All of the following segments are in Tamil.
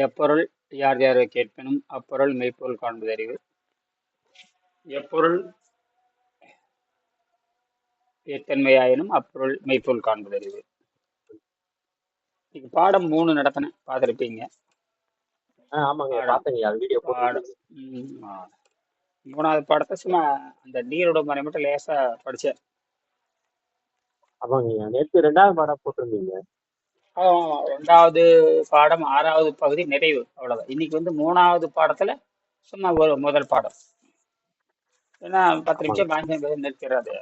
எப்பொருள் யார் யாரை கேட்பினும் அப்பொருள் மெய்ப்பொருள் காண்பதறிவு. எப்பொருள் எத்தன்மையாயினும் அப்பொருள் மெய்ப்பொருள் காண்பதறிவு. இது பாடம் 3 நடத்தினேன், பார்த்துருப்பீங்க. ஆமாங்க, பாடம் பார்த்தேங்க. அது வீடியோ பாடம் போட்டுருந்தீங்க. 3வது பாடத்தை சும்மா அந்த நீரோட முறை மட்டும் லேசா படிச்சேன். ஆமாங்க, நேற்று 2வது பாடம் போட்டிருந்தீங்க. 2வது பாடம் 6வது பகுதி நிறைவு, அவ்வளவுதான். இன்னைக்கு வந்து 3வது பாடத்துல சும்மா ஒரு முதல் பாடம். ஏன்னா 10 ஆமாங்க. நிமிஷம் 15 நிமிஷம் நிறுத்திடாது.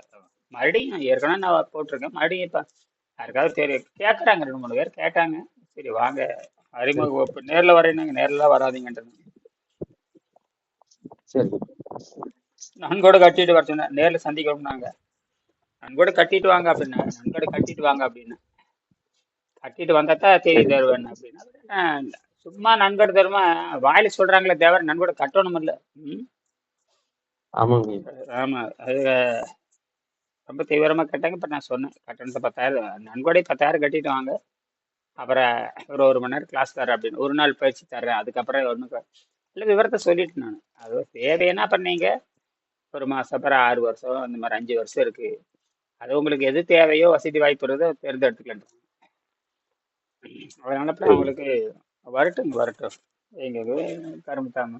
மறுபடியும் ஏற்கனவே நான் போட்டிருக்கேன். மறுபடியும் இப்ப யாருக்காவது தெரியும் கேட்குறாங்க, 2 3 பேர் கேட்டாங்க. சரி வாங்க சரி, அறிமுக இப்ப நேர்ல வரேன்னாங்க, நேர்ல வராதீங்கன்றது. சரி. நன்கொடை கட்டிட்டு வர சொன்னேன், நேர்ல சந்திக்கணும்னாங்க. நன்கொடை கட்டிட்டு வாங்க அப்படின்னா, நன்கொடை கட்டிட்டு வாங்க அப்படின்னா, கட்டிட்டு வந்தாத்தான் தேதி தருவேன் அப்படின்னா. சும்மா நன்கொடை தருமா, வாயில சொல்றாங்களே தேவர் நன்கொடை கட்டணும் இல்ல. ஆமாங்க. ஆமா, அது ரொம்ப தீவிரமா கேட்டாங்க. இப்ப நான் சொன்னேன் கட்டணத்தை 10,000 நன்கொடை 10,000 கட்டிட்டு வாங்க, அப்புறம் ஒரு மணி நேரம் கிளாஸ் தரேன் அப்படின்னு, ஒரு நாள் பயிற்சி தர்றேன், அதுக்கப்புறம் ஒன்றும் இல்லை விவரத்தை சொல்லிட்டு நான். அது தேவைன்னா பண்ணீங்க, ஒரு மாசம் அப்புறம் 6 வருஷம் அந்த மாதிரி 5 வருஷம் இருக்கு. அது உங்களுக்கு எது தேவையோ வசதி வாய்ப்பு இருந்தோ தேர்ந்தெடுத்துக்கலாம். அதனால அப்புறம் அவங்களுக்கு வரட்டும். எங்க கரும்புத்தாம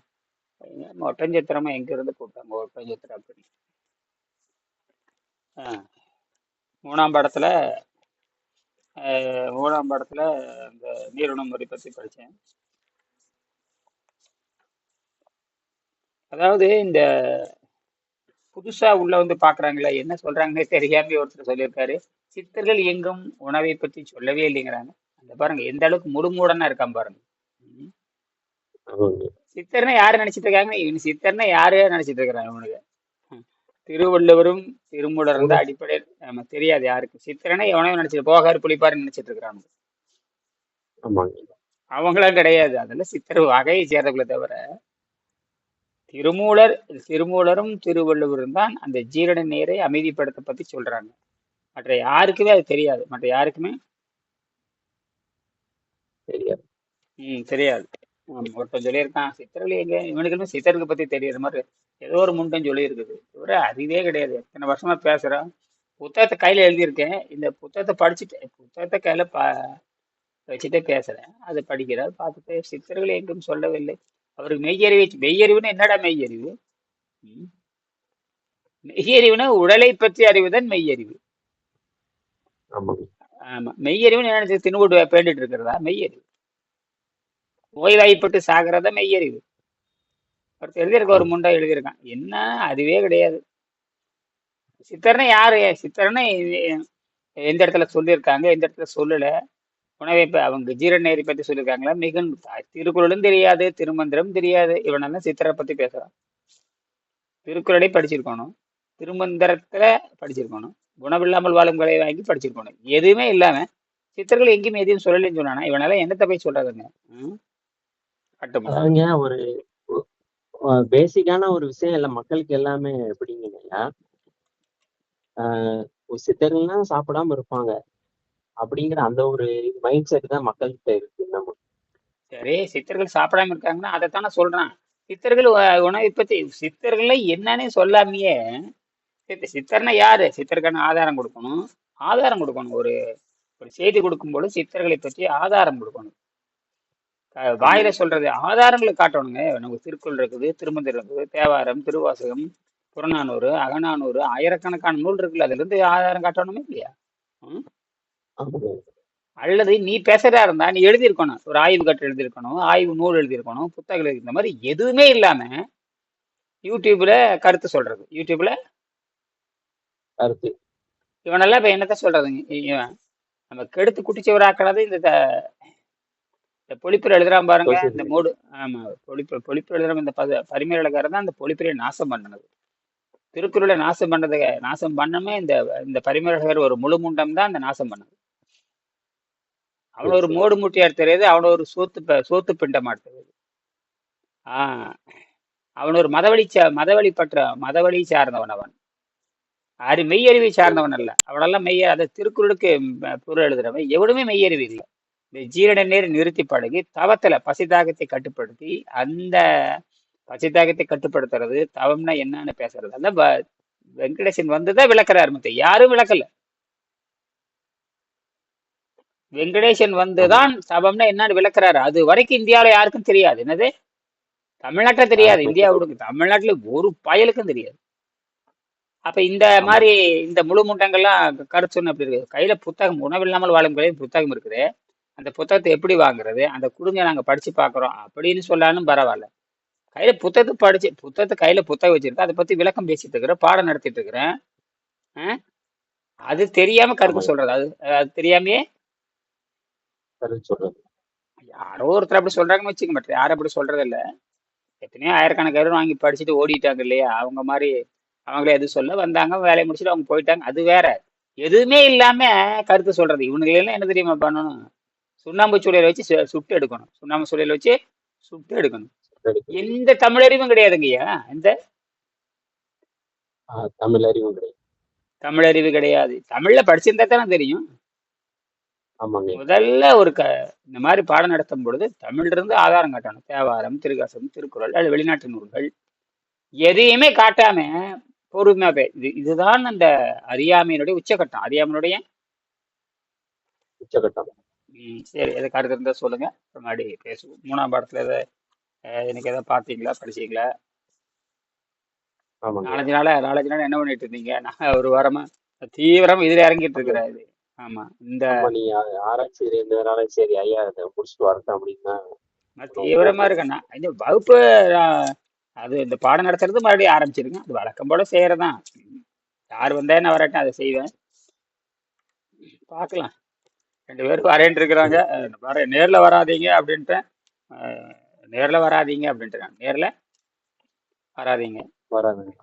ஒட்டஞ்சத்திரமா எங்க இருந்து கூப்பிட்டாங்க, ஒட்டஞ்சத்திரம் அப்படி. 3ஆம் படத்துல இந்த நீருண முறை பத்தி படிச்சேன். அதாவது இந்த புதுசா உள்ள வந்து பாக்குறாங்களே, என்ன சொல்றாங்கன்னே தெரியாம ஒருத்தர் சொல்லியிருக்காரு, சித்தர்கள் எங்கும் உணவை பத்தி சொல்லவே இல்லைங்கிறாங்க. அந்த பாருங்க எந்த அளவுக்கு முழுமூடனா இருக்கான் பாருங்க. சித்தர்னா யாரு நினைச்சிட்டு இருக்காங்க, இவனு சித்தர்னா யாரு நினைச்சிட்டு இருக்கிறாங்க இவனுக்கு. திருவள்ளுவரும் திருமூலரும் தான் அடிப்படை. நம்ம தெரியாது யாருக்கு சித்திரனை எவனையும் நினைச்சிட்டு போகாரு புளிப்பாரு நினைச்சிட்டு இருக்கிறாங்க. அவங்களாம் கிடையாது, அதெல்லாம் சித்தர் வகையை சேர்றவங்கள தவிர. திருமூலரும் திருவள்ளுவரும் தான் அந்த ஜீரண நீரை அமைதிப்படுத்த பத்தி சொல்றாங்க. மற்ற யாருக்குமே அது தெரியாது, மற்ற யாருக்குமே தெரியாது. ஒருத்தன் சொல்லியிருக்கான் சித்தர்கள் எங்க, இவனுக்குமே சித்தருக்கு பத்தி தெரியற மாதிரி ஏதோ ஒரு முண்டன் சொல்லி இருக்குது. இவர அறிவே கிடையாது. எத்தனை வருஷமா பேசுறான், புத்தகத்தை கையில எழுதியிருக்கேன், இந்த புத்தகத்தை படிச்சுட்டு புத்தகத்தை கையில வச்சுட்டே பேசுறேன். அதை படிக்கிறார் பார்த்துட்டு சித்தர்கள் எங்கும் சொல்லவில்லை. அவருக்கு மெய்யறிவுன்னு என்னடா மெய்யறிவு? மெய்யறிவுனா உடலை பற்றி அறிவுதான் மெய்யறிவு. ஆமா, மெய்யறிவுன்னு என்ன தின்னுட்டு பேண்டிட்டு இருக்கிறதா மெய்யறிவு? நோய்வாய்ப்பட்டு சாகிறதா மெய்யறிவு? ஒருத்தர் எழுதியிருக்க, ஒரு முண்டா எழுதியிருக்கான், என்ன அறிவே கிடையாது. சித்தர்னா யாரு? சித்தர்னா எந்த இடத்துல சொல்லியிருக்காங்க, எந்த இடத்துல சொல்லல. உணவை அவங்க ஜீரண நீரை பத்தி சொல்லியிருக்காங்களா? திருக்குறளும் தெரியாது, திருமந்திரம் தெரியாது. இவனெல்லாம் சித்தரை பத்தி பேசுறான். திருக்குறளை படிச்சிருக்கணும், திருமந்திரத்துல படிச்சிருக்கணும், குணமில்லாமல் வாழும் கலையை வாங்கி படிச்சிருக்கணும். எதுவுமே இல்லாம சித்தர்கள் எங்கேயுமே எதையும் சொல்லலைன்னு சொன்னானா இவனால என்னத்தை போய் சொல்றதுங்க? அதாங்க ஒரு பேசிக்கான ஒரு விஷயம் இல்ல, மக்களுக்கு எல்லாமே எப்படிங்கன்னா சித்தர்கள்னா சாப்பிடாம இருப்பாங்க அப்படிங்கிற அந்த ஒரு மைண்ட் செட் தான் மக்கள்கிட்ட இருக்கு. நம்ம சரி, சித்தர்கள் சாப்பிடாம இருக்காங்கன்னா அதைத்தானே சொல்றான். சித்தர்கள் உணவை பத்தி சித்தர்கள்ல என்னன்னு சொல்லாமையே, சித்தர்னா யாரு? சித்தருக்கான ஆதாரம் கொடுக்கணும். ஒரு செய்தி கொடுக்கும்போது சித்தர்களை பற்றி ஆதாரம் கொடுக்கணும். வாயில சொல்றது ஆதாரங்களை காட்டணுங்க. நமக்கு திருக்குறள் இருக்குது, திருமந்திரம் இருக்குது, தேவாரம், திருவாசகம், புறநானூறு, அகநானூறு, ஆயிரக்கணக்கான நூல் இருக்குல்ல, அதுல இருந்து ஆதாரம் காட்டணுமே இல்லையா? அல்லது நீ பேசுறதா இருந்தா நீ எழுதியிருக்கணும், ஒரு ஆய்வு கட்டு எழுதியிருக்கணும், ஆய்வு நூல் எழுதியிருக்கணும், புத்தகம் இந்த மாதிரி எதுவுமே இல்லாம யூடியூப்ல கருத்து சொல்றது. யூடியூப்ல கருத்து இவனெல்லாம் இப்ப என்னத்த சொல்றதுங்க? நம்ம கெடுத்து குட்டிச்சவராக்கிறது இந்த பொழிப்புரை எழுதுறான் பாருங்க, இந்த மூடு. ஆமா, பொழிப்பு எழுதுறான். இந்த பரிமேலழகர் தான் அந்த பொழிப்புரை நாசம் பண்ணது. திருக்குறளை நாசம் பண்ணமே இந்த பரிமேலழகர் ஒரு முழு முண்டம் தான் அந்த நாசம் பண்ணது. அவன் ஒரு மோடு மூட்டியார் தெரியாது, அவன ஒரு சோத்து பிண்டமா தெரியுது. அவன் ஒரு மதவழி சார்ந்தவன். அவன் மெய்யறிவை சார்ந்தவன் அல்ல. அவனெல்லாம் அதை திருக்குறளுக்கு பொருள் எழுதுறவன் எவனுமே மெய்யறிவு இல்லை. இந்த ஜீரண நீர் நிறுத்தி பழகி தவத்துல பசிதாகத்தை கட்டுப்படுத்தி அந்த பசிதாகத்தை கட்டுப்படுத்துறது தவம்னா என்னன்னு பேசுறது அல்ல வெங்கடேசன் வந்துதான் விளக்குறாரு, மத்த யாரும் விளக்கல. வெங்கடேசன் ஆமா. வந்துதான் தவம்னா என்னன்னு விளக்குறாரு. அது வரைக்கும் இந்தியாவில யாருக்கும் தெரியாது. என்னது, தமிழ்நாட்டுல தெரியாது, யாருக்குமே தெரியாது. இந்தியாவுக்கு தமிழ்நாட்டுல ஒரு பயலுக்கும் தெரியாது. அப்ப இந்த ஆமா. மாதிரி இந்த முழு முண்டங்கள்லாம் கருத்து சொன்ன அப்படி இருக்கு. கையில புத்தகம், உணவில்லாமல் வாழும் கலை புத்தகம் இருக்குது. அந்த புத்தகத்தை எப்படி வாங்குறது, அந்த குடுங்க நாங்க படிச்சு பாக்குறோம் அப்படின்னு சொல்லாலும் பரவாயில்ல. கையில புத்தகத்தை படிச்சு புத்தகத்தை கையில புத்தகம் வச்சிருக்கேன், அதை பத்தி விளக்கம் பேசிட்டு இருக்கிறேன், பாடம் நடத்திட்டு இருக்கிறேன். அது தெரியாம கருத்து ஆமாங்க. சொல்றது, அது அது தெரியாமயே கருத்து சொல்றது. யாரோ ஒருத்தர் அப்படி சொல்றாங்கன்னு வச்சுக்க மாட்டேன், யாரும் அப்படி சொல்றது இல்ல. எத்தனையோ ஆயிரக்கணக்காயிரம் வாங்கி படிச்சுட்டு ஓடிட்டாங்க இல்லையா, அவங்க மாதிரி அவங்களே எது சொல்ல வந்தாங்க, வேலையை முடிச்சுட்டு அவங்க போயிட்டாங்க, அது வேற. எதுவுமே இல்லாம கருத்து சொல்றது, இவனுங்க எல்லாம் என்ன தெரியுமா பண்ணணும், சுண்ணாம்பு சூளையில வச்சு சுட்டு எடுக்கணும், சுண்ணாம்பு சூளையில வச்சு சுட்டு எடுக்கணும். கிடைக்கும். எந்த தமிழறிவும் கிடையாதுங்கய்யா, எந்த தமிழ் அறிவும் கிடையாது. தமிழறிவு கிடையாது. தமிழ்ல படிச்சிருந்தா தானே தெரியும். ஆமாங்க. முதல்ல இந்த மாதிரி பாடம் நடத்தும் பொழுது தமிழ்ல இருந்து ஆதாரம் காட்டணும். தேவாரம், திருகாசம், திருக்குறள், அது வெளிநாட்டு நூல்கள் எதையுமே காட்டாம பொறுமையா இதுதான் அந்த அறியாமையினுடைய உச்சகட்டம், அறியாமையினுடைய. உச்சகட்டம். சரி, எதை கருத்து இருந்தா சொல்லுங்க, மறுபடி பேசுவோம். 3ஆம் பாடத்துல எதை எனக்கு எதை பார்த்தீங்களா, படிச்சீங்களா? ஆமாங்க. நாலஞ்சு நாள் என்ன பண்ணிட்டு இருந்தீங்க? நான் ஒரு வாரமா தீவிரமா இதுல இறங்கிட்டு ஆமா. இருக்கிறாரு. ஆமா, இந்த ஆமா, நீங்க ஆராய்ச்சி இருந்ததுனால சரி ஐயா இதை முடிச்சுட்டு வரட்டும் அப்படின்னா நான் ஒரு தீவிரமா போட்டது. இருக்கேன்னா இந்த வகுப்பு அது இந்த பாடம் நடத்துறது மறுபடியும் ஆரம்பிச்சிருங்க. அது வழக்கம் போல செய்யறதான். யார் வந்தா என்ன வரட்டும், அதை செய்வேன். பார்க்கலாம். 2 பேரும் வரேன்ட்டு இருக்கிறாங்க. சரி. நேர்ல வராதீங்க அப்படின்ட்டு. அஹ், நேர்ல வராதீங்க அப்படின்ட்டு, நேர்ல வராதீங்க. வராதுங்க.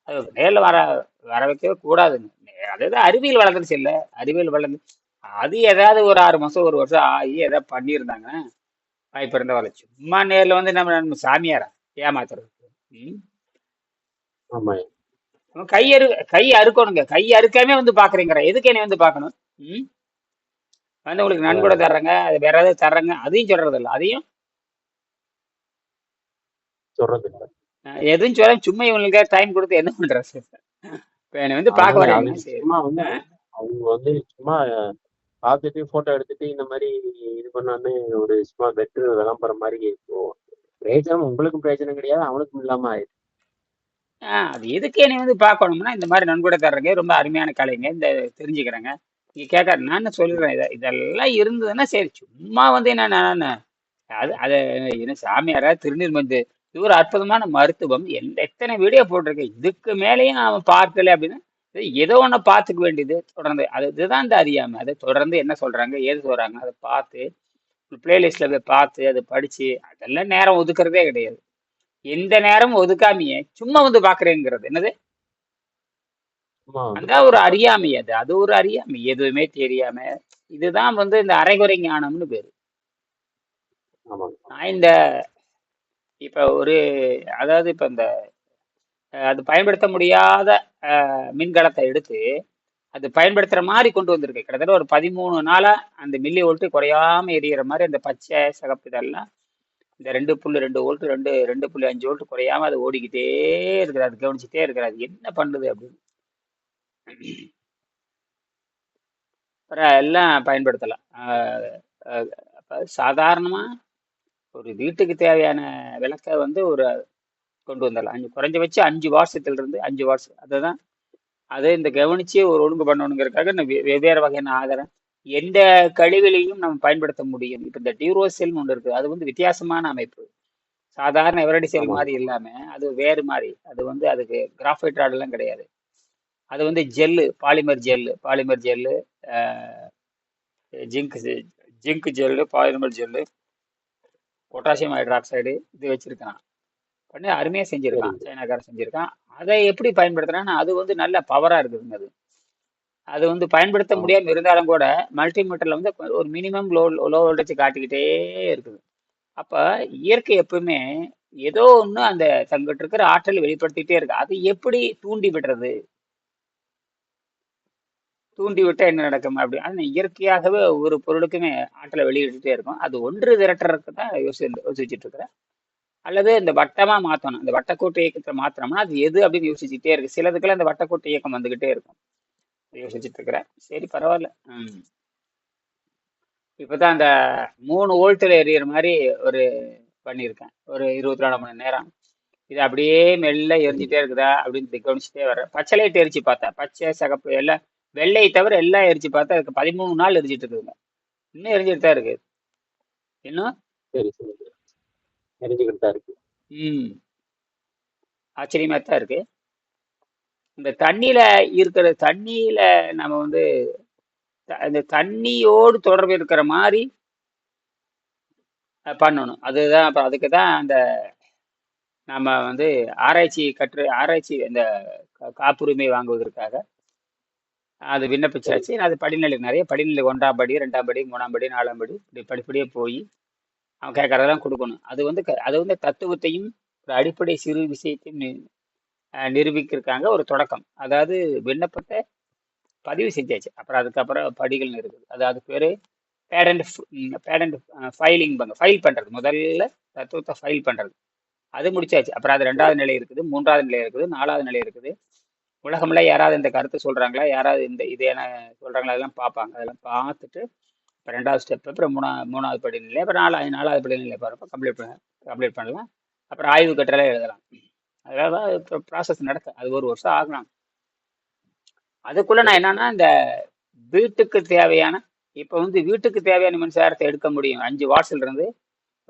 அது நேர்ல வர வைக்கவே கூடாதுங்க. அதாவது அறிவியல் வளர்ந்துருச்சு இல்ல, அறிவியல் வளர்ந்து அது ஏதாவது ஒரு 6 மாசம் 1 வருஷம் ஆகி ஏதாவது பண்ணியிருந்தாங்க வாய்ப்பு இருந்த வரல. சும்மா நேர்ல வந்து நம்ம சாமியாரா ஏமாத்துறது. ம். ஆமா. நம்ம கை அறுக்கணுங்க, கை அறுக்காம வந்து பாக்குறீங்கிற, எதுக்கு என்னை வந்து பார்க்கணும்? ம். வந்து உங்களுக்கு நன்கொடை அதான் தர்றேங்க, அது வேற ஏதாவது தர்றேங்க, அதையும் சொல்றது இல்லை. அதையும் சொல்றது இல்லை. எதுவும் சொல்ல, சும்மா இவங்களுக்கு டைம் கொடுத்து என்ன பண்றது? இப்ப என்னை வந்து பார்க்க அதான் வரீங்கன்னா அவங்க சரி. சும்மா வந்து அவங்க வந்து சும்மா பார்த்துட்டு போட்டோ எடுத்துட்டு இந்த மாதிரி இது பண்ணான்னு ஒரு சும்மா வெட்டு விளம்பரம் மாதிரி இருக்கும். பிரயோஜனம் உங்களுக்கும் பிரயோஜனம் கிடையாது, அவனுக்கும் இல்லாம ஆயிடுச்சு. அது எதுக்கு என்னை வந்து பார்க்கணும்னா, இந்த மாதிரி நன்கொடை தர்றேங்க, ரொம்ப அருமையான கலைங்க, இந்த தெரிஞ்சுக்கிறேங்க. நீங்க கேட்க நான் சொல்லிடுறேன், இதெல்லாம் இருந்ததுன்னா சரி. சும்மா வந்து என்ன நான் அது என்ன சாமியாரா, திருநீர் வந்து இது ஒரு அற்புதமான மருத்துவம், எத்தனை வீடியோ போட்டிருக்கேன். இதுக்கு மேலேயும் அவன் பார்க்கல அப்படின்னா ஏதோ ஒண்ணு பார்த்துக்க வேண்டியது தொடர்ந்து. இதுதான் இந்த அறியாமை. அதை தொடர்ந்து என்ன சொல்றாங்க, ஏது சொல்றாங்க, அதை பார்த்து பிளேலிஸ்ட்ல போய் பார்த்து அதை படிச்சு அதெல்லாம் நேரம் ஒதுக்குறதே கிடையாது. எந்த நேரமும் ஒதுக்காமையே சும்மா வந்து பாக்குறேங்கிறது என்னது, சும்மா வந்து அந்த ஒரு பார்த்துட்டு அறியாமை. அது ஒரு அறியாமை, எதுவுமே தெரியாம. இதுதான் வந்து இந்த அரைகுறை ஞானம்னு பேரு. ஆமாங்க. நான் இந்த இப்ப அதாவது இப்ப இந்த அது பயன்படுத்த முடியாத மின்கலத்தை எடுத்து அது பயன்படுத்துற மாதிரி கொண்டு வந்திருக்கு. கிட்டத்தட்ட ஒரு 13 நாளா அந்த மில்லி வோல்ட் குறையாம எரியற மாதிரி, அந்த பச்சை சிகப்பு இதெல்லாம் இந்த 2.2 வோல்ட் 2.5 வோல்ட் குறையாம அது ஓடிக்கிட்டே இருக்குது. அது கவனிச்சுட்டே இருக்கிறாது, என்ன பண்ணுது அப்படின்னு. அப்புறம் எல்லாம் பயன்படுத்தலாம். அப்ப சாதாரணமா ஒரு வீட்டுக்கு தேவையான விளக்கை வந்து கொண்டு வந்துடலாம். குறைஞ்சபட்சம் 5 வாட்ஸத்துல இருந்து 5 வாட்ஸ். அதுதான் அதை இந்த கவனிச்சு ஒரு ஒழுங்கு பண்ணணுங்கிறதுக்காக இந்த வெவ்வேறு வகையான ஆதாரம் எந்த கழிவிலையும் நம்ம பயன்படுத்த முடியும். இப்ப இந்த டியூரோசெல் ஒன்று இருக்கு, அது வந்து வித்தியாசமான அமைப்பு. சாதாரண எவரடி செல் ஆமாங்க. மாதிரி இல்லாம அது வேறு மாதிரி. அது வந்து அதுக்கு கிராஃபைட் ராட் எல்லாம் கிடையாது. அது வந்து gel, polymer gel, zinc zinc gel, polymer gel, potassium hydroxide இது வச்சிருக்கான். பண்ணி அருமையா செஞ்சிருக்கான், சரிங்க. சைனாக்காரன் செஞ்சிருக்கான். அதை எப்படி பயன்படுத்துறான்னா, அது வந்து நல்ல பவரா இருக்குதுங்க. அது வந்து பயன்படுத்த ஆமாங்க. முடியாம இருந்தாலும் கூட மல்டிமீட்டர்ல வந்து ஒரு மினிமம் லோ வோல்டேஜ் காட்டிக்கிட்டே இருக்குது. அப்ப இயற்கை எப்பவுமே ஏதோ ஒண்ணு அந்த தங்கிட்ட இருக்கிற ஆற்றல் வெளிப்படுத்திட்டே இருக்கு. அது எப்படி தூண்டி விடுறது? தூண்டி விட்டா என்ன நடக்கும் அப்படி. அது இயற்கையாகவே ஒவ்வொரு பொருளுக்குமே ஆற்றலை வெளியிட்டுட்டே இருக்கும். அது ஒன்று திரட்டுறதுக்கு தான் யோசிச்சுட்டு இருக்கிறேன். அல்லது இந்த வட்டமா மாத்தணும். இந்த வட்டக்கோட்டு இயக்கத்தை மாத்தினோம்னா அது எது அப்படின்னு யோசிச்சுட்டே இருக்கு. சிலதுக்கெல்லாம் இந்த வட்டக்கோட்டு இயக்கம் வந்துகிட்டே இருக்கும். யோசிச்சுட்டு இருக்கிறேன். சரி, பரவாயில்ல. இப்பதான் அந்த 3 வோல்ட்ல எரியற மாதிரி ஒரு பண்ணியிருக்கேன். ஒரு 24 மணி நேரம் இது அப்படியே மெல்ல எரிஞ்சிட்டே இருக்குதா அப்படின்னு கவனிச்சுட்டே வரேன். பச்சை லைட் எரிச்சு பார்த்தேன். பச்சை, சிகப்பு எல்லாம், வெள்ளை தவிர எல்லாம் எரிச்சு பார்த்தா அதுக்கு 13 நாள் எரிஞ்சிட்டு இருக்குதுங்க. இன்னும் எரிஞ்சிட்டு தான் இருக்கு. இன்னும் சரி சரி தெரிஞ்சுக்கிட்டு தான் இருக்கு. ம் ஆச்சரியமா தான் இருக்கு. இந்த தண்ணியில தண்ணியில நம்ம வந்து இந்த தண்ணியோடு தொடர்பு இருக்கிற மாதிரி பண்ணணும். அதுதான் அப்ப அதுக்கு தான் அந்த நம்ம வந்து ஆராய்ச்சி இந்த காப்புரிமை வாங்குவதற்காக அது விண்ணப்பிச்சாச்சு. அது படிநிலை, நிறைய படிநிலை, 1ஆம் படி, 2ஆம் படி, 3ஆம் படி, 4ஆம் படி, இப்படி படிப்படியே போய் அவன் கேட்கறதெல்லாம் கொடுக்கணும். அது வந்து தத்துவத்தையும் ஒரு அடிப்படை சிறு விஷயத்தையும் நிரூபிக்கிறதுக்காக ஒரு தொடக்கம். அதாவது விண்ணப்பத்தை பதிவு செஞ்சாச்சு. அப்புறம் அதுக்கப்புறம் படிகள் இருக்குது. அது பேரு பேடண்ட் ஃபைலிங் ஃபைல் பண்றது. முதல்ல தத்துவத்தை ஃபைல் பண்றது அது முடிச்சாச்சு. அப்புறம் அது 2வது நிலை இருக்குது, 3வது நிலை இருக்குது, 4வது நிலை இருக்குது. உலகம்ல யாராவது இந்த கருத்து சொல்றாங்களா, யாராவது இந்த இது என்ன சொல்றாங்களா, அதெல்லாம் பார்ப்பாங்க. அதெல்லாம் பார்த்துட்டு இப்போ 2வது ஸ்டெப், அப்புறம் 3வது படிநிலை, அப்புறம் 4வது படிநிலை போகிறப்ப கம்ப்ளீட் பண்ணலாம். அப்புறம் ஆய்வு கட்டுரை எழுதலாம். அதாவது இப்போ ப்ராசஸ் நடக்கும். அது 1 வருஷம் ஆகலாம். அதுக்குள்ள நான் என்னன்னா, இந்த வீட்டுக்கு தேவையான இப்போ வந்து வீட்டுக்கு தேவையான மின்சாரத்தை எடுக்க முடியும். 5 வாட்ஸ்ல இருந்து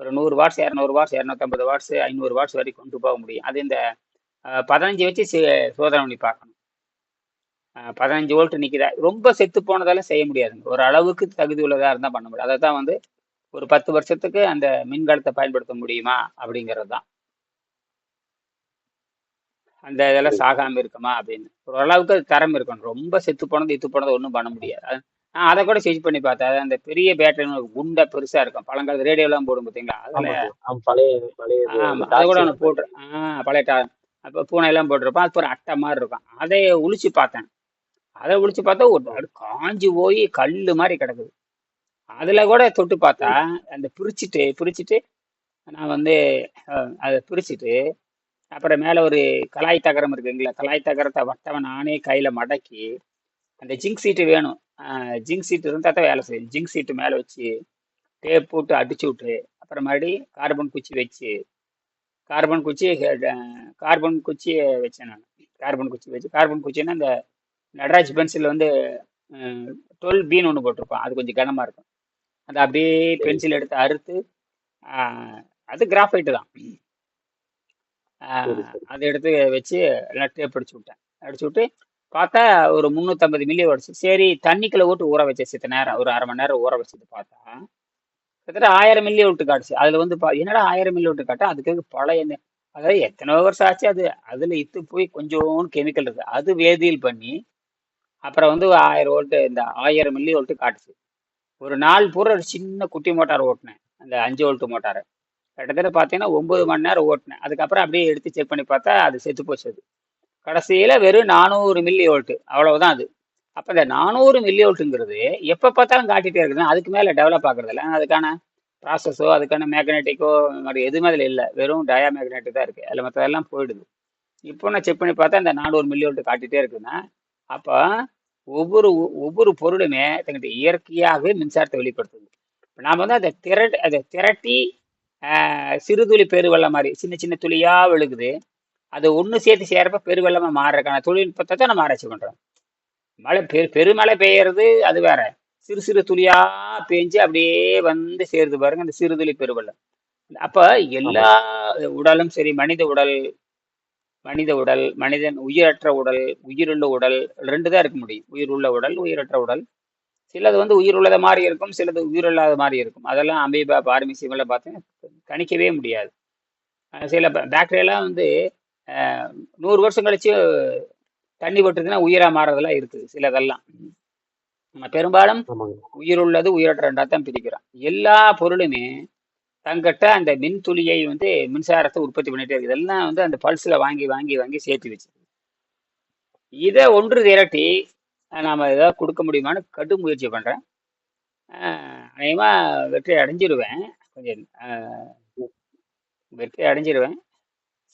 ஒரு 100 வாட்ஸ், 200 வாட்ஸ், 250 வாட்ஸ், 500 வாட்ஸ் வரைக்கும் கொண்டு போக முடியும். அது இந்த 15 வச்சு சோதனை பண்ணி பார்க்கணும். 15 வோல்ட் நிற்குதா. ரொம்ப செத்து போனதால செய்ய முடியாதுங்க. ஒரு அளவுக்கு தகுதி உள்ளதா இருந்தால் பண்ண முடியும். அதை தான் வந்து ஒரு 10 வருஷத்துக்கு அந்த மின்கலத்தை பயன்படுத்த முடியுமா அப்படிங்கிறது தான். அந்த இதெல்லாம் சாகாம இருக்குமா அப்படின்னு ஒரு அளவுக்கு அது தரம் இருக்கணும். ரொம்ப செத்து போனது இத்து போனது ஒன்றும் பண்ண முடியாது. நான் அதை கூட செக் பண்ணி பார்த்தேன். அது அந்த பெரிய பேட்டரி குண்டா பெருசா இருக்கும். பழங்கால ரேடியோலாம் போடும் பார்த்தீங்களா, அதுல பழைய பழைய ஆமா அதை கூட ஒன்று போட்டு பழைய அப்போ பூனை எல்லாம் போட்டிருப்பான். அது ஒரு அட்டை மாதிரி இருக்கும். அதை உளிச்சு பார்த்தேன். அதை உளிச்சு பார்த்தா ஒரு காஞ்சி போய் கல்லு மாதிரி கிடக்குது. அதுல கூட தொட்டு பார்த்தா அந்த பிரிச்சுட்டு நான் வந்து அதை பிரிச்சுட்டு அப்புறம் மேல ஒரு கலாய் தகரம் இருக்குங்களா, கலாய் தகரத்தை வட்டவன் நானே கையில மடக்கி அந்த ஜிங்க் சீட்டு வேணும். ஜிங்க் சீட்டு இருந்தால் தான் வேலை செய்யும். ஜிங்க் சீட்டு மேலே வச்சு டேப் போட்டு அடிச்சு விட்டு அப்புறம் மறுபடியும் கார்பன் குச்சி வச்சு கார்பன் குச்சியை வச்சேன் நான். கார்பன் குச்சின்னா இந்த நடராஜ் பென்சில் வந்து 12Bன்னு ஒன்று போட்டிருப்பான். அது கொஞ்சம் கனமாக இருக்கும். அதை அப்படியே பென்சில் எடுத்து அறுத்து அது கிராஃபைட்டு தான். அதை எடுத்து வச்சு எல்லாம் டேப் அடிச்சு விட்டு பார்த்தா ஒரு 350 மில்லி ஓடிச்சு. சரி, தண்ணிக்குள்ள ஓட்டு ஊற வச்சு சித்த நேரம், ஒரு அரை மணி நேரம் ஊற வச்சுட்டு பார்த்தா கிட்டத்தட்ட 1000 மில்லி ஓட்டு காட்டுச்சு. அதுல வந்து என்னடா 1000 மில்லி ஓட்டு காட்டா, அதுக்கு பழைய அதாவது எத்தனை வருஷம் ஆச்சு. அதுல இத்து போய் கொஞ்சோண்டு கெமிக்கல் இருக்கு. அது வேதியியல் பண்ணி அப்புறம் வந்து 1000 வோல்ட், இந்த 1000 மில்லி வோல்ட் காட்டுச்சு. ஒரு நாள் பூரா ஒரு சின்ன குட்டி மோட்டார் ஓட்டினேன், அந்த 5 வோல்ட் மோட்டாரை. கிட்டத்தட்ட பார்த்தீங்கன்னா 9 மணி நேரம் ஓட்டினேன். அதுக்கப்புறம் அப்படியே எடுத்து செக் பண்ணி பார்த்தா அது செத்து போச்சு. அது கடைசியில வெறும் 400 மில்லி வோல்ட், அவ்வளவுதான் அது. அப்ப இந்த 400 மில்லி வோல்ட்டுங்கிறது எப்ப பார்த்தாலும் காட்டிட்டே இருக்குது. அதுக்கு மேல டெவலப் ஆகுறது இல்லை. அதுக்கான ப்ராசஸோ அதுக்கான மேக்னெட்டிக்கோ எதுவுமே அதில் இல்லை. வெறும் டயா மேக்னெட்டிக் தான் இருக்கு. அதில் மற்றதெல்லாம் போயிடுது. இப்போ நான் செக் பண்ணி பார்த்தா இந்த 400 மில்லி வோல்ட் காட்டிட்டே இருக்குதுன்னா, அப்போ ஒவ்வொரு பொருளுமே தங்கிட்ட இயற்கையாகவே மின்சாரத்தை வெளிப்படுத்துது. நாம் வந்து அதை திரட்டி சிறுதுளி பெருவெள்ளம் மாதிரி சின்ன சின்ன துளியா விழுகுது. அது ஒன்று சேர்த்து சேரப்ப பெருவெள்ளமா மாறுறதுக்கான தொழில்நுட்பத்தை தான் நம்ம ஆராய்ச்சி பண்றோம். மழை பெருமழை பெய்யறது அது வேற. சிறு சிறு துளியா பேஞ்சு அப்படியே வந்து சேருது பாருங்க, அந்த சிறுதுளி பெருவெள்ளம். அப்ப எல்லா உடலும் சரி, மனித உடல், மனிதன் உயிரற்ற உடல், உயிருள்ள உடல், 2 தான் இருக்க முடியும். உயிர் உள்ள உடல், உயிரற்ற உடல். சிலது வந்து உயிர் உள்ளத மாதிரி இருக்கும், சிலது உயிர் இல்லாத மாதிரி இருக்கும். அதெல்லாம் அமீபா, பார்மிசியமெல்லாம் பார்த்தீங்கன்னா கணிக்கவே முடியாது. சில பாக்டீரியாலாம் வந்து 100 வருஷம் கழிச்சு தண்ணி பட்டுதுன்னா உயிரா மாறதெல்லாம் இருக்குது. சிலதெல்லாம் நம்ம பெரும்பாலும் உயிர் உள்ளது உயிரற்ற 2ஆ தான் பிரிக்கிறோம். எல்லா பொருளுமே தங்கிட்ட அந்த மின் துளியை வந்து மின்சாரத்தை உற்பத்தி பண்ணிட்டே இருக்குது. இதெல்லாம் வந்து அந்த பல்ஸ்ல வாங்கி சேர்த்து வச்சு இதை ஒன்று திரட்டி நாம ஏதாவது கொடுக்க முடியுமான்னு கடும் முயற்சி பண்றேன். அநேகமா வெற்றி அடைஞ்சிருவேன். கொஞ்சம் வெற்றி அடைஞ்சிருவேன்.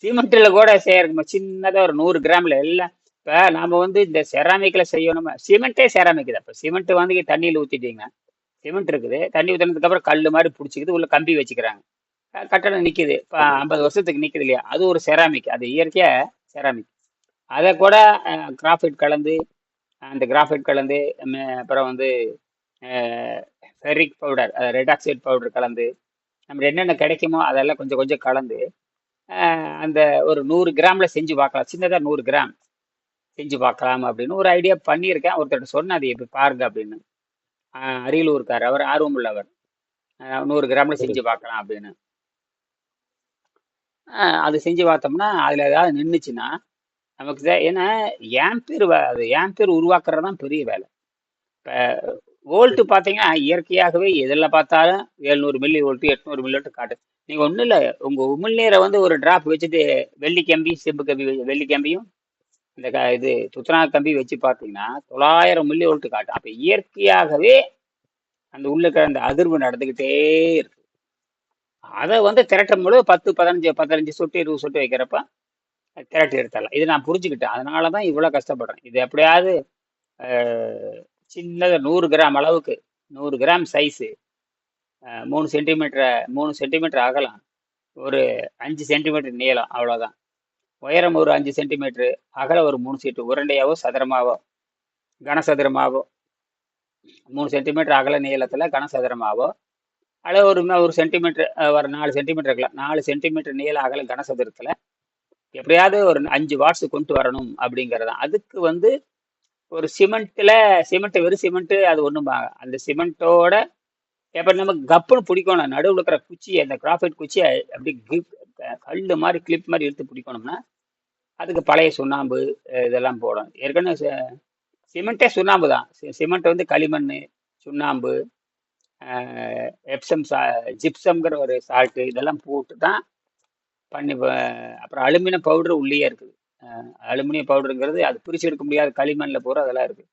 சிமெண்ட்ல கூட செய்யறதுமா சின்னதா ஒரு 100 கிராம்ல எல்லாம். இப்ப நாம வந்து இந்த செராமிக்ல செய்யணும். சிமெண்டே செராமிக் தான். இப்ப சிமெண்ட் வந்து தண்ணியில ஊத்திட்டீங்கன்னா சிமெண்ட் இருக்குது. தண்ணி ஊத்துனதுக்கு அப்புறம் கல்லு மாதிரி பிடிச்சிக்கிது, உள்ள கம்பி வச்சுக்கிறாங்க. கட்டடம் நிக்குது. இப்ப ஆமாங்க. 50 வருஷத்துக்கு நிக்குது இல்லையா? அது ஒரு செராமிக். அது இயற்கையா செராமிக். அதை கூட கிராஃபைட் கலந்து, அந்த கிராஃபைட் கலந்து அப்புறம் வந்து ferric powder, red oxide powder கலந்து, நம்ம என்னென்ன கிடைக்குமோ அதெல்லாம் கொஞ்சம் கொஞ்சம் கலந்து அந்த ஒரு 100 கிராம்ல செஞ்சு பார்க்கலாம். சின்னதா 100 கிராம் செஞ்சு பார்க்கலாம் அப்படின்னு ஒரு ஐடியா பண்ணியிருக்கேன். ஒருத்தர் சொன்னாது இப்ப பாருங்க அப்படின்னு. அரியலூர்கார், அவர் ஆர்வம் உள்ளவர். 100 கிராம்ல செஞ்சு சரிங்க. பார்க்கலாம் அப்படின்னு. அது செஞ்சு பார்த்தோம்னா அதுல ஏதாவது நின்றுச்சுன்னா நமக்கு ஏன்னா ஏம்பீர் அது ஏம்பீர் உருவாக்குறது தான் பெரிய வேலை. இப்போ வோல்ட்டு சரி. பார்த்தீங்கன்னா இயற்கையாகவே எதில் பார்த்தாலும் 700 மில்லி வோல்ட்டு 800 மில்லி வோல்ட்டு காட்டு. நீங்கள் ஒன்றும் இல்லை, உங்கள் உமிழ்நீரை வந்து ஒரு டிராப் வச்சுட்டு வெள்ளி கம்பி செம்பு கம்பி வெள்ளி கம்பியும் இந்த இது துத்தநாக கம்பி வச்சு பார்த்தீங்கன்னா 900 மில்லி வோல்ட்டு காட்டும். அப்போ இயற்கையாகவே அந்த உள்ளுக்கு அந்த அதிர்வு நடந்துக்கிட்டே இருக்கு. அதை வந்து திரட்டும் பொழுது 10 15 சொட்டு 20 சொட்டு வைக்கிறப்ப திரட்டி எடுத்துடலாம். இது நான் புரிஞ்சுக்கிட்டேன். அதனால தான் இவ்வளோ கஷ்டப்படுறேன். இது எப்படியாவது சின்னதாக 100 கிராம் அளவுக்கு, 100 கிராம் சைஸு, 3 சென்டிமீட்டர் அகலம், ஒரு 5 சென்டிமீட்டர் நீளம், அவ்வளோதான். உயரம் ஒரு 5 சென்டிமீட்டர், அகலம் ஒரு 3 சீட்டு, உருண்டையாவோ சதுரமாவோ கனசதுரமாவோ 3 சென்டிமீட்டர் அகல நீளத்தில் கனசதுரமாவோ அளவு ஒரு சென்டிமீட்டர் ஒரு 4 சென்டிமீட்டர் இருக்கலாம். 4 சென்டிமீட்டர் நீள அகல கனசதுரத்தில் எப்படியாவது ஒரு 5 வாட்ஸ் கொண்டு வரணும் அப்படிங்கிறதான். அதுக்கு வந்து ஒரு சிமெண்ட் வெறும் சிமெண்ட் அது ஒண்ணும்பாங்க. அந்த சிமெண்ட்டோட எப்ப நம்ம கப்புன்னு பிடிக்கணும். நடுவில் இருக்கிற குச்சி, அந்த கிராஃபைட் குச்சியை அப்படி கல்லு மாதிரி கிளிப் மாதிரி எடுத்து பிடிக்கணும்னா அதுக்கு பழைய சுண்ணாம்பு இதெல்லாம் போடணும். ஏற்கனவே சிமெண்ட்டே சுண்ணாம்பு தான். சிமெண்ட் வந்து களிமண், சுண்ணாம்பு, எப்சம் ஜிப்சம்ங்கிற ஒரு சால்ட்டு இதெல்லாம் போட்டு தான் பண்ணி அப்புறம் அலுமினியம் பவுடர் உள்ளே இருக்குது. அலுமினியம் பவுடருங்கிறது அது பிரிச்சு எடுக்க முடியாத களிமண்ணில் பூரா அதெல்லாம் இருக்குது.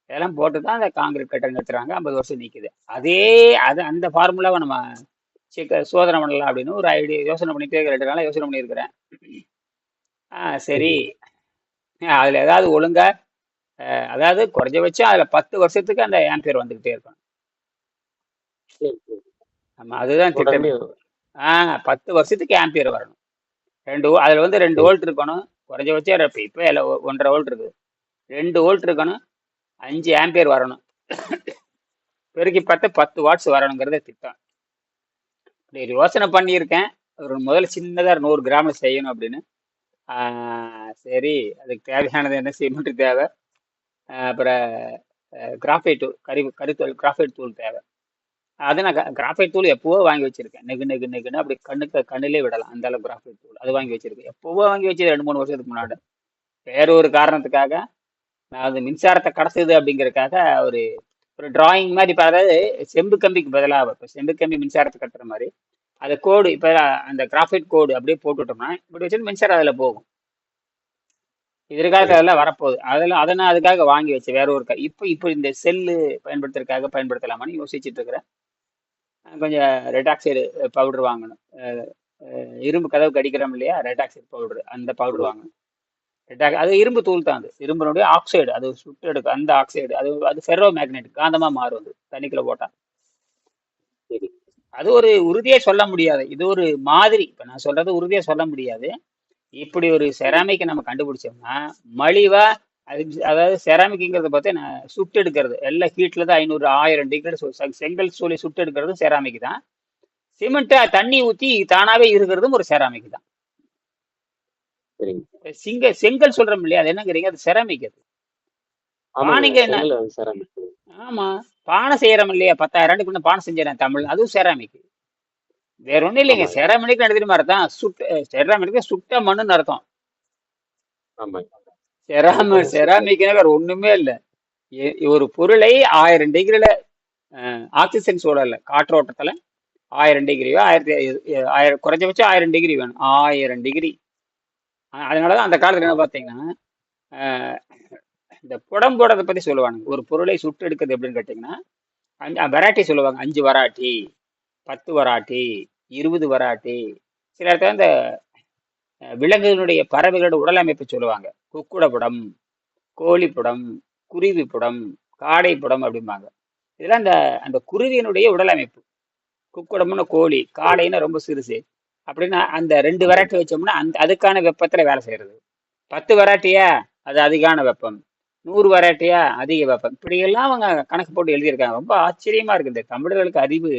இதெல்லாம் போட்டு தான் அந்த காங்கிரீட் கட்டடம் நிறுத்துறாங்க. 50 வருஷம் நிற்குது. அது அந்த ஃபார்முலாவை நம்ம சோதனை பண்ணலாம் அப்படின்னு ஒரு ஐடியா யோசனை பண்ணிட்டே 2 நாளாக யோசனை பண்ணியிருக்கிறேன். சரி, சரிங்க. அதில் ஏதாவது ஒழுங்கா அதாவது குறைஞ்சபட்சம் அதில் 10 வருஷத்துக்கு அந்த ஆம்பியர் வந்துக்கிட்டே இருக்கணும். சரி, சரி. நம்ம அதுதான் திட்டமே. தொடர்ந்து 10 வருஷத்துக்கு ஆம்பியர் வரணும். அதில் வந்து 2 சரி, வோல்ட் இருக்கணும். குறைஞ்சபட்சம் இப்போ 1.5 வோல்ட் இருக்குது. 2 வோல்ட் இருக்கணும். 5 ஆம்பியர் வரணும். பெருக்கி பார்த்து 10 வாட்ஸ் வரணுங்கிறத திட்டம். இப்படி யோசனை பண்ணியிருக்கேன். ஒரு முதல்ல சின்னதாக 100 கிராம்ல செய்யணும் அப்படின்னு. சரி, அதுக்கு தேவையானது என்ன, சிமெண்ட் தேவை, அப்புறம் கிராஃபைட் தூள், கரித்தூள் கிராஃபைட் தூள் தேவை. அது நான் கிராஃபைட் தூள் எப்போவோ வாங்கி வச்சிருக்கேன். நெகுன்னு அப்படி கண்ணிலே விடலாம். அந்த அளவுக்கு கிராஃபைட் தூள் அது வாங்கி வச்சிருக்கேன். எப்போவோ வாங்கி வச்சது 2-3 வருஷத்துக்கு முன்னாடி. வேற ஒரு காரணத்துக்காக நான் அது மின்சாரத்தை கடத்துது அப்படிங்கிறதுக்காக ஒரு ஒரு டிராயிங் மாதிரி. இப்போ அதாவது செம்பு கம்பிக்கு பதிலாக இப்போ செம்பு கம்பி மின்சாரத்தை கட்டுற மாதிரி அது கோடு, இப்போ அந்த கிராஃபைட் கோடு அப்படியே போட்டுவிட்டோம்னா இப்படி வச்சு மின்சாரம் அதில் போகும். எதிர்காலத்தில் சரி. அதெல்லாம் வரப்போகுது. அதை நான் அதுக்காக வாங்கி வச்சேன். வேற ஒரு இப்போ இந்த செல்லு பயன்படுத்துறதுக்காக பயன்படுத்தலாமான்னு யோசிச்சுட்டு இருக்கிறேன். கொஞ்சம் ரெட் ஆக்சைடு பவுடர் வாங்கணும். இரும்பு கதவுக்கு அடிக்கிறோம் இல்லையா, ரெட் ஆக்சைடு பவுடர், அந்த பவுடர் ஆமா. வாங்கணும். அது இரும்பு தூள் தான். அது இரும்பினுடைய ஆக்சைடு, அது சுட்டு எடுக்கும். அந்த ஆக்சைடு அது ஃபெரோ மேக்னெட், காந்தமா மாறும். அது தண்ணிக்குள்ள போட்டா சரி. அது ஒரு உறுதியே சொல்ல முடியாது. இது ஒரு மாதிரி. இப்ப நான் சொல்றது உறுதியா சொல்ல முடியாது. இப்படி ஒரு செராமிக்கை நம்ம கண்டுபிடிச்சோம்னா மலிவா, அதாவது செராமிக்ங்கிறத பார்த்து நான் சுட்டு எடுக்கிறது எல்லாம் ஹீட்ல தான் 500 1000 டிகிரி செங்கல் சூளை சுட்டு எடுக்கிறது செராமிக் தான். சிமெண்ட் தண்ணி ஊத்தி தானாவே இருக்கிறதும் ஒரு செராமிக் தான். சரிங்க. செங்கல் சொல்றோம் இல்லையா, அது என்னங்கிறீங்க, அது செராமிக். அது ஆமாங்க. பானைங்க என்ன? செங்கல் வந்து செராமிக். ஆமா, பானை செய்யறோம் இல்லையா, 10,000 பானை செஞ்சேன் தமிழ், அதுவும் செராமிக். வேற ஒண்ணும் இல்லைங்க. ஆமாங்க. செராமிக் எடுத்துட்டு மாதிரி தான். செராமிக் சுட்ட மண்ணுன்னு அர்த்தம். ஆமாங்க. அதுதான் செங்கல். செராமிக்னா வேற ஒண்ணுமே இல்லை. ஒரு பொருளை 1000 டிகிரில ஆக்சிஜன் சூழல்ல காற்றோட்டத்துல 1000 டிகிரியோ 1000 குறைஞ்சபட்சம் 1000 டிகிரி வேணும். 1000 டிகிரி. அதனாலதான் அந்த காலத்துல என்ன பார்த்தீங்கன்னா இந்த புடம் போடுறதை பத்தி சொல்லுவானுங்க. ஒரு பொருளை சுட்டு எடுக்கிறது எப்படின்னு கேட்டிங்கன்னா, வெரைட்டி சொல்லுவாங்க. 5 வராட்டி, 10 வராட்டி, 20 வராட்டி. சில இடத்துல இந்த விலங்குகளுடைய பறவைகளோட உடல் அமைப்பு சொல்லுவாங்க. குக்குட புடம், கோழி புடம், குருவி புடம், காடை புடம் அப்படிம்பாங்க. இதெல்லாம் அந்த அந்த குருவியினுடைய உடல் அமைப்பு. குக்குடம்னு கோழி, காடைன்னா ரொம்ப சிறுசு. அப்படின்னா அந்த 2 ஆமாங்க. வெரைட்டி வச்சோம்னா அதுக்கான வெப்பத்துல வேலை செய்யறது. 10 வெரைட்டியா அது அதிகான வெப்பம். 100 வெரைட்டியா அதிக வெப்பம். இப்படியெல்லாம் அவங்க கணக்கு போட்டு எழுதியிருக்காங்க. ரொம்ப ஆச்சரியமா இருக்கு. இந்த தமிழர்களுக்கு அறிவு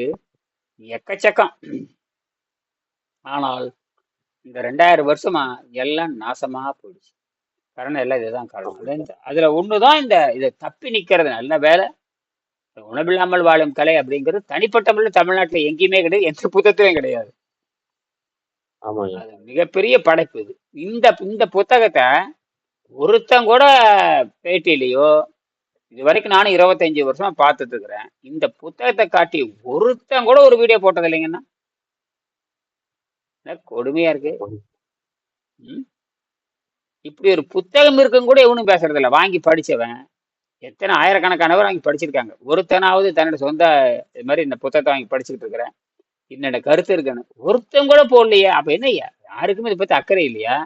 எக்கச்சக்கம். ஆனால் இந்த 2000 வருஷமா எல்லாம் நாசமா போயிடுச்சு. காரணம் எல்லாம் இதுதான் காரணம். ஆமாங்க. அதுல ஒண்ணுதான் இதை தப்பி நிக்கிறது. நல்ல வேலை, உணவில்லாமல் வாழும் கலை அப்படிங்கிறது தனிப்பட்ட முறையில் தமிழ்நாட்டுல எங்கேயுமே கிடையாது, எந்த புத்தகத்திலும் கிடையாது. ஆமாங்க. அது மிகப்பெரிய படைப்பு இது. இந்த இந்த புத்தகத்தை ஒருத்தன் கூட பேட்டியிலையோ, இது வரைக்கும் நானும் 25 வருஷமா பார்த்துட்டு இருக்கிறேன், இந்த புத்தகத்தை காட்டி ஒருத்தன் கூட ஒரு வீடியோ போட்டது இல்லைங்கன்னா என்ன கொடுமையா இருக்கு. ம்? இப்படி ஒரு புத்தகம் இருக்குன்னு கூட எவனும் பேசுறது இல்ல. வாங்கி படிச்சவன் எத்தனை ஆயிரக்கணக்கானவர் வாங்கி படிச்சிருக்காங்க. ஒருத்தனாவது தன்னோட சொந்த இது மாதிரி இந்த புத்தகத்தை வாங்கி படிச்சுட்டு இருக்கிறேன், என்னோட கருத்து இருக்குன்னு ஒருத்தன் கூட போடலையே. அப்ப என்ன ஐயா, யாருக்குமே இதை பத்தி அக்கறை இல்லையா?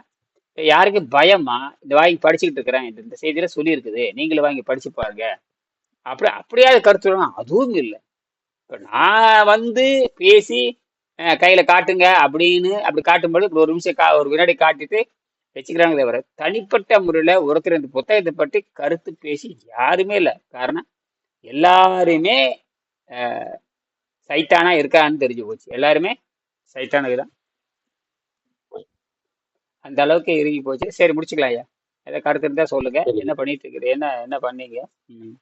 யாருக்கும் பயமா? இந்த வாங்கி படிச்சுக்கிட்டு இருக்கிறேன், இந்த செய்தியில சொல்லி இருக்குது, நீங்களும் வாங்கி படிச்சு பாருங்க, அப்படியாவது கருத்து சொல்லணும். அதுவும் இல்லை. இப்ப நான் வந்து பேசி கையில காட்டுங்க அப்படின்னு அப்படி காட்டும்போது இப்படி ஒரு நிமிஷம் ஒரு வினாடி காட்டிட்டு வச்சுக்கிறாங்க. தவிர தனிப்பட்ட முறையில ஒருத்தர் இந்த புத்தகத்தை பற்றி கருத்து பேசி யாருமே இல்லை. காரணம் எல்லாருமே சைத்தானா இருக்கான்னு தெரிஞ்சு போச்சு. எல்லாருமே சைத்தானுக்குதான். அந்த அளவுக்கு இறுகி போச்சு. சரி, முடிச்சுக்கலாம் ஐயா. ஏதாவது கருத்து இருந்தா சொல்லுங்க. சரி. என்ன பண்ணிட்டு இருக்குது, என்ன என்ன பண்ணீங்க? ம்.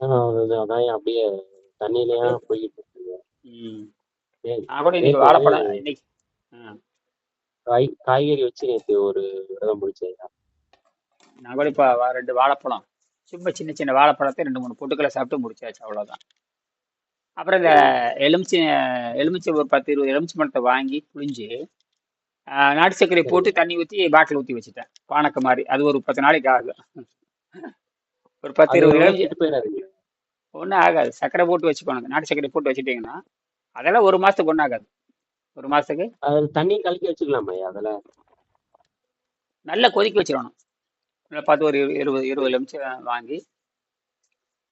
அதான் அப்படியே தண்ணியிலயா அப்படியே. போய்கிட்டு இருக்குங்க. ம். சரி. நான் கூட இன்னைக்கு நேத்து வாழைப்பழம் இன்னைக்கு. ம். காய்கறி வச்சு நேத்து ஒரு விரதம் முடிச்சேன். நான் கூட இப்ப 2 வாழைப்பழம், சும்மா சின்ன சின்ன வாழைப்பழத்தை 2 3 பொட்டுக்களை சாப்பிட்டு முடிச்சாச்சு, அவ்வளவுதான். அப்புறம் இந்த சரிங்க. எலுமிச்சை எலுமிச்சை ஒரு 10 20 எலுமிச்சை பழத்தை வாங்கி புளிஞ்சு நாட்டு சர்க்கரை சரிங்க. போட்டு தண்ணி ஊற்றி பாட்டில் ஊற்றி வச்சுட்டேன், பானக்க மாதிரி. அது ஒரு 10 நாளைக்கு ஆகும். ஒரு 10 அது 20 ஒன்றும் எலுமிச்சை. கெட்டு போயிடாதுங்க. ஒன்றும் ஆகாது. சர்க்கரை போட்டு வச்சுக்கோங்க. நாட்டு சர்க்கரை போட்டு வச்சுட்டீங்கன்னா அதெல்லாம் 1 மாசத்துக்கு ஒன்றும் ஆகாது. 1 மாசத்துக்கு அது தண்ணி கலக்கி வச்சுக்கலாமா அதுல? நல்லா கொதிக்க வச்சிடணும். நல்லா பார்த்து ஒரு 20 எலுமிச்சை வாங்கி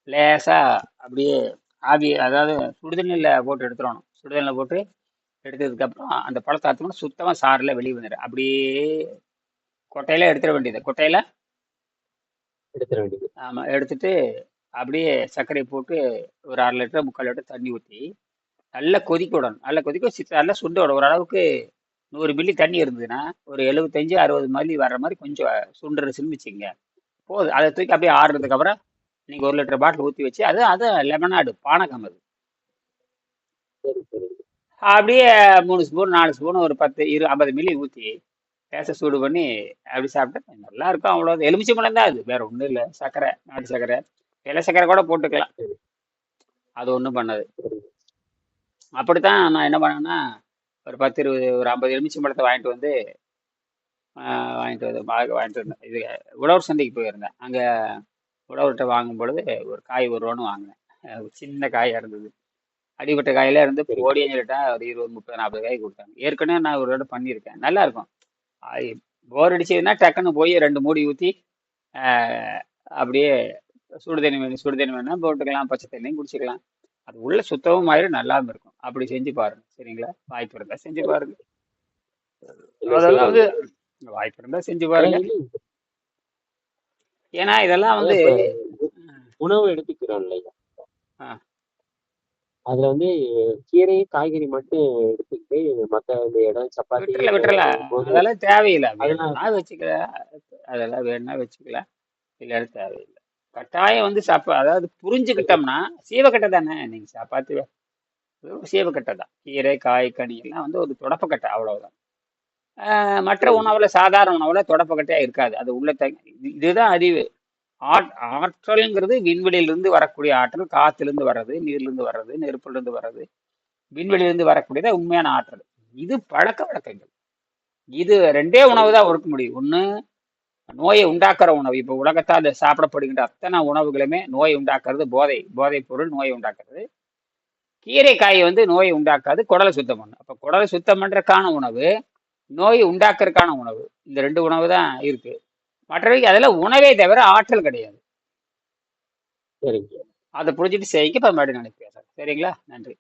லேசா அப்படியே ஆவி, அதாவது சுடுதண்ணியில் போட்டு எடுத்துடணும். சுடுதண்ணியில் போட்டு எடுத்ததுக்கு அப்புறம் அந்த பழத்தை அறுத்தோம்னா சுத்தமா சாறுல வெளியே வந்துடும். அப்படியே கொட்டையில எடுத்துட வேண்டியது. கொட்டையில எடுத்துட வேண்டியது. ஆமா எடுத்துட்டு அப்படியே சர்க்கரையை போட்டு ஒரு 1/2 லிட்டர் 3/4 லிட்டர் தண்ணி ஊற்றி நல்லா கொதிக்க விடணும். நல்லா கொதிக்க நல்லா சுண்ட விடணும். ஓரளவுக்கு 100 மில்லி தண்ணி இருந்ததுன்னா ஒரு 75 60 மில்லி வர்ற மாதிரி கொஞ்சம் சுண்டுறதுன்னு வச்சுக்கோங்க. போதும். அதை தூக்கி அப்படியே ஆறுனதுக்கு அப்புறம் நீங்க 1 லிட்டர் பாட்டில் ஊற்றி வச்சு அது அது லெமனாடு பானகம் அது. சரி சரி. அப்படியே 3 ஸ்பூன் 4 ஸ்பூன் ஒரு 10 20 50 மில்லி ஊற்றி லேச சூடு பண்ணி அப்படி சாப்பிட்டா நல்லா இருக்கும். அவ்வளோ எலுமிச்சை பழம் தான் அது, வேற ஒன்றும் இல்லை. சர்க்கரை, நாட்டு சர்க்கரை, வெள்ளை சர்க்கரை கூட போட்டுக்கலாம், சரி அது ஒன்றும் பண்ணாது. சரி. அப்படித்தான் நான் என்ன பண்ணேன்னா ஒரு 10 20 ஒரு 50 எலுமிச்சை பழத்தை வாங்கிட்டு வந்தேன். இது உழவர் சந்தைக்கு போயிருந்தேன். அங்கே உழவர்கிட்ட வாங்கும் பொழுது ஒரு காய் 1 ரூபான்னு வாங்கினேன். ஒரு சின்ன காயாக இருந்தது. அடிப்பட்ட காயில இருந்து சரிங்க. போடின்னு சொல்லிட்டா ஒரு 20 30 40 காய் கொடுத்தாங்க. ஏற்கனவே நான் ஒரு தடவை பண்ணியிருக்கேன், நல்லா இருக்கும். போர் அடிச்சதுன்னா டக்குன்னு போய் 2 மூடி ஊற்றி அப்படியே சுடு தண்ணி வேணா போட்டுக்கலாம், பச்சை தண்ணியும் குடிச்சிக்கலாம். அது உள்ள சுத்தமும் ஆயிரும், நல்லாவும் இருக்கும். அப்படி செஞ்சு பாருங்க. சரிங்களா? வாய்ப்பு இருந்தா செஞ்சு சரி. பாருங்க. இல்ல அதெல்லாம் வந்து செய்யறேங்க. வாய்ப்பு இருந்தா செஞ்சு பாருங்க. இல்ல ஏன்னா இதெல்லாம் அதான் வந்து இப்ப உணவு எடுத்துக்கிறோம் இல்லையா, ஆ, அதுல வந்து கீரை காய்கறி மட்டும் எடுத்துக்கிட்டு மத்த இந்த இடம் சப்பாத்தி விட்டுறல விட்டுறல போது அதெல்லாம் தேவையில்லை. அதெல்லாம் வேணும்னா வச்சுக்கலாம், அதெல்லாம் வேணும்னா வச்சுக்கலாம், இல்லைன்னு தேவையில்லை. கட்டாயம் வந்து அதாவது புரிஞ்சுக்கிட்டோம்னா சீவக்கட்டை தானே. நீங்க சப்பாத்தி வெறும் சீவக்கட்டை தான். கீரை காய் கனி எல்லாம் வந்து ஒரு தொடப்பக்கட்டை, அவ்வளவுதான். மற்ற சரிங்க. உணவுல, சாதாரண உணவுல தொடப்பக்கட்டையா இருக்காது. அது உள்ள இதுதான் அறிவு. ஆற்றல்ங்கிறது விண்வெளியிலிருந்து வரக்கூடிய ஆற்றல். காத்திலிருந்து வர்றது, நீர்லிருந்து வர்றது, நெருப்பிலிருந்து வர்றது, விண்வெளியிலிருந்து வரக்கூடியது உண்மையான ஆற்றல். இது பழக்க வழக்கங்கள். இது 2 உணவு தான் ஒடுக்க முடியும். ஒண்ணு நோயை உண்டாக்குற உணவு. இப்போ உலகத்தால் சாப்பிடப்படுகின்ற அத்தனை உணவுகளுமே நோயை உண்டாக்குறது. போதைப் பொருள் நோயை உண்டாக்குறது. கீரைக்காய் வந்து நோயை உண்டாக்காது, குடலை சுத்தம் பண்ணும். அப்போ குடலை சுத்தம் பண்றதுக்கான உணவு, நோயை உண்டாக்குறதுக்கான உணவு, இந்த ரெண்டு உணவு தான் இருக்கு. மற்றபடி அதெல்லாம் உணவே தவிர ஆற்றல் கிடையாது. சரிங்க. அதை புரிஞ்சுட்டு செய்யிக்க இப்போ மறுபடியும் நினைக்கிறேன் சார். சரிங்களா? நன்றி.